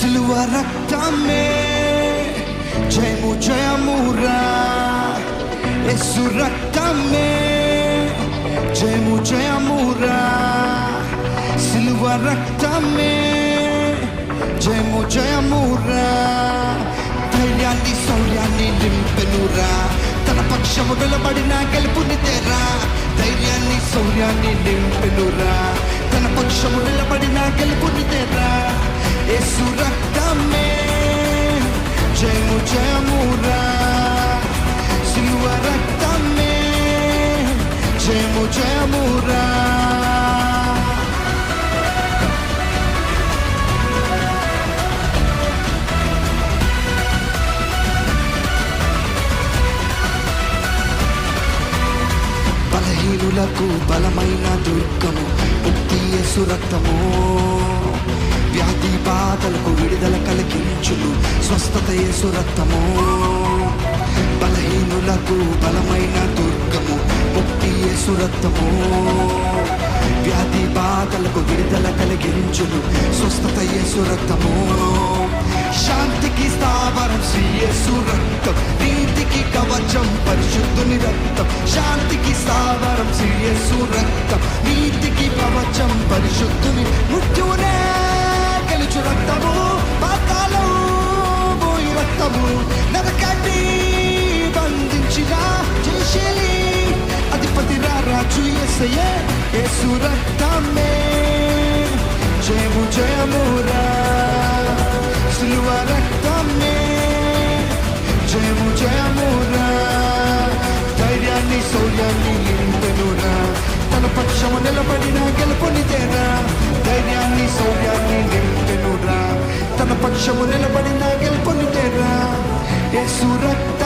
సిలువ రక్తమే జయము జయమురా, యేసు రక్తమే జయము జయమురా, సిలువ రక్తమే జయము జయమురా. ధైర్యాన్ని శౌర్యాన్ని నింపెనురా, తన పక్షము నిలబడిన గెలుపుని తెరా. ధైర్యాన్ని శౌర్యాన్ని నింపెనురా, తన పక్షము నిలబడిన గెలుపుని తెరా. యేసు రక్తమే జయము జయమురా, సిలువ రక్తమే జయము జయమురా. బలహీనులకు బలమైన దుర్గము ముక్తి యేసు రక్తము. వ్యాధి బాధలకు విడుదల కలిగించును స్వస్థత యేసు రక్తము. బలహీనులకు బలమైన దుర్గము ముక్తి యేసు రక్తము. వ్యాధి బాధలకు విడుదల కలిగించును స్వస్థత యేసు రక్తము. శాంతికి స్థావరం శ్రీ యేసు రక్తం, నీతికి కవచం పరిశుద్ధుని రక్తం. శాంతికి స్థావరం శ్రీ యేసు రక్తం, నీతికి కవచం పరిశుద్ధుని. మృత్యునే గెలుచు రక్తము, పాతాళం పోయి రక్తము. నరకాన్ని బంధించిన జయశీలి అధిపతి రాజు యేసయ్యే. యేసు రక్తమే జయము జయమురా, సిలువ రక్తమే జయము జయమురా. ధైర్యాన్ని శౌర్యాన్ని నింపెనురా, తన పక్షము నిలబడిన గెలుపుని తెరా. ధైర్యాన్ని శౌర్యాన్ని నింపెనురా, తన పక్షము నిలబడిన గెలుపుని తెరా. యేసు రక్తం